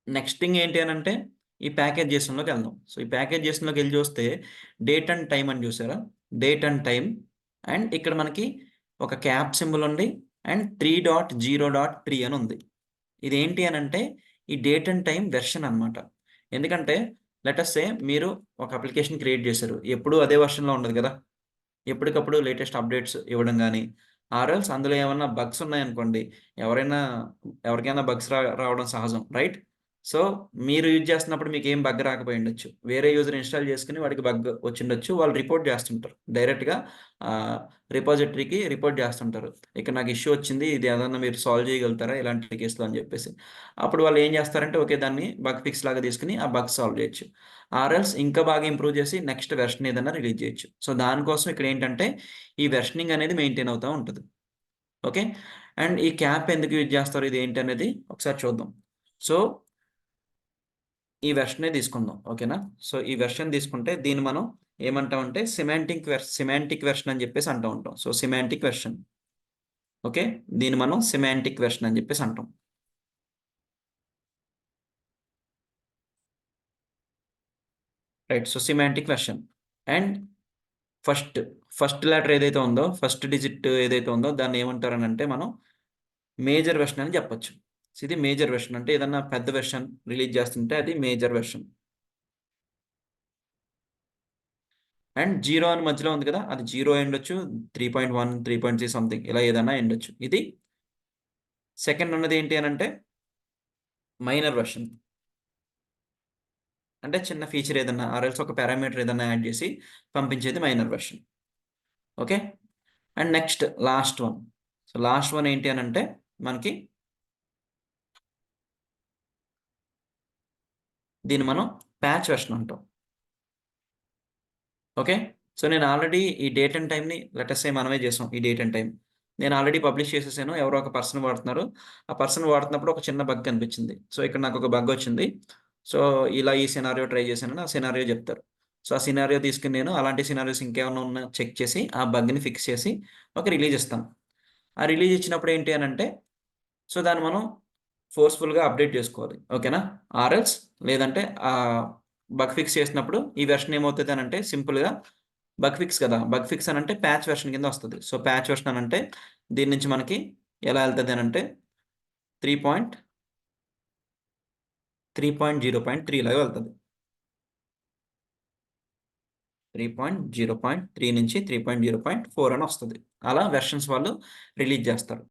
Next thing ఏంటి అనంటే, ఈ ప్యాకేజ్ జేసన్‌లోకి ఎళ్దాం. సో, ఈ ప్యాకేజ్ జేసన్‌లోకెళ్లి చూస్తే, డేట్ అండ్ టైమ్ అని చూసారా? డేట్ అండ్ టైమ్ అండ్ ఇక్కడ మనకి ఒక క్యాప్ సింబల్ ఉండి అండ్ 3.0.3 అని ఉంది. ఇదేంటి అనంటే, ఈ డేట్ అండ్ టైమ్ వెర్షన్ అన్నమాట. ఎందుకంటే లెట్ అస్ సే మీరు ఒక అప్లికేషన్ క్రియేట్ చేశారు. ఎప్పుడూ అదే వెర్షన్‌లో ఉండదు గదా! ఎప్పటికప్పుడు లేటెస్ట్ అప్డేట్స్ ఇవ్వడం గాని, ఆర్ ఎల్స్ అందులో ఏమన్నా బగ్స్ ఉన్నాయనుకోండి, ఎవరైనా ఎవరికైనా బగ్స్ రావడం సహజం. రైట్? సో, మీరు యూజ్ చేస్తున్నప్పుడు మీకేం బగ్ రాకపోయుండొచ్చు. వేరే యూజర్ ఇన్‌స్టాల్ చేసుకొని వాడికి బగ్ వచ్చిండొచ్చు. వాళ్ళు రిపోర్ట్ చేస్తుంటారు. డైరెక్ట్‌గా ఆహ్, రిపాజిటరీకి రిపోర్ట్ చేస్తుంటారు. ఇక్కడ నాకు ఇష్యూ వచ్చింది. ఇది ఏదన్నా మీరు సాల్వ్ చేయగలుగుతారా? ఇలాంటి కేస్‌లో అని చెప్పేసి. అప్పుడు వాళ్ళు ఏం చేస్తారంటే, ఓకే. దాన్ని బగ్ ఫిక్స్ లాగా తీసుకొని ఆ బగ్ సాల్వ్ చేయొచ్చు. ఆర్ఎల్స్ ఇంకా బాగా ఇంప్రూవ్ చేసి నెక్స్ట్ వెర్షన్ ఏదన్నా రిలీజ్ చేయొచ్చు. సో, దానికోసం ఇక్కడేంటంటే, ఈ వెర్షనింగ్ అనేది మెయింటైన్ అవుతా ఉంటది. ఓకే. అండ్ ఈ క్యాప్ ఎందుకు యూజ్ చేస్తారు? ఇదేంటి అనేది ఒకసారి చూద్దాం. సో, ఈ వెర్షనే తీసుకుందాం. ఓకేనా? సో, ఈ వెర్షన్ తీసుకుంటే దీన్ని మనం ఏమంటామంటే సెమాంటిక్ వెర్షన్ అని చెప్పేసి అంటూ ఉంటాం. So, semantic version. ఓకే. దీన్ని మనం సెమాంటిక్ వెర్షన్ అని చెప్పేసి అంటాం. Right. So, semantic version. And first, first letter ఏదైతే ఉందో, ఫస్ట్ డిజిట్ ఏదైతే ఉందో దాన్ని ఏమంటారనంటే మనం మేజర్ వెర్షన్ అని చెప్పొచ్చు. సో, ఇది మేజర్ వెర్షన్. అంటే ఏదన్నా పెద్ద వెర్షన్ రిలీజ్ చేస్తుంటే అది మేజర్ వెర్షన్. అండ్ 0 అని మధ్యలో ఉంది కదా! అది 0 అయ్యుండొచ్చు. 3.1, 3.3 సంథింగ్ ఇలా ఏదైనా అయ్యుండొచ్చు. ఇది సెకండ్ ఉన్నది ఏంటి అనంటే మైనర్ వెర్షన్. అంటే చిన్న ఫీచర్ ఏదన్నా ఆర్ ఎల్స్ ఒక పారామీటర్ ఏదన్నా యాడ్ చేసి పంపించేది minor version. Okay. And next last one. So, last one ఏంటి అనంటే మనకి దీన్ని మనం ప్యాచ్ వెర్షన్ అంటాం. ఓకే. సో, నేను ఆల్రెడీ ఈ డేట్ అండ్ టైమ్‌ని లెట్ అస్ సే మనమే చేసాం ఈ డేట్ అండ్ టైమ్. నేను ఆల్రెడీ పబ్లిష్ చేసేసాను. ఎవరో ఒక పర్సన్ వాడుతున్నారు. ఆ పర్సన్ వాడుతున్నప్పుడు ఒక చిన్న బగ్ కనిపించింది. సో, ఇక్కడ నాకొక బగ్ వచ్చింది. సో, ఇలా ఈ సినారియో ట్రై చేశానని ఆ సినారియో చెప్తారు. సో, ఆ సినారియో తీసుకొని నేను అలాంటి సినారియోస్ ఇంకేమన్నా ఉన్నా చెక్ చేసి ఆ బగ్‌ని ఫిక్స్ చేసి ఒక రిలీజ్ ఇస్తాను. ఆ రిలీజ్ ఇచ్చినప్పుడు ఏంటి అనంటే సో, దాన్ని మనం ఫోర్స్‌ఫుల్‌గా అప్‌డేట్ చేసుకోవాలి. ఓకేనా? ఆర్ఎల్స్ లేదంటే బగ్ ఫిక్స్ చేసినప్పుడు ఈ వెర్షన్ ఏమవుతదనంటే సింపుల్‌గా బగ్ ఫిక్స్ కదా! బగ్ ఫిక్స్ అనంటే ప్యాచ్ వెర్షన్ కింద వస్తది. సో, ప్యాచ్ వెర్షన్ అనంటే దీని నుంచి మనకి ఎలా ఎళ్తదనంటే 3.0.3 లాగా వెళ్తది. 3.0.3 నుంచి 3.0.4 అని వస్తది. అలా వెర్షన్స్ వాళ్ళు రిలీజ్ చేస్తారు.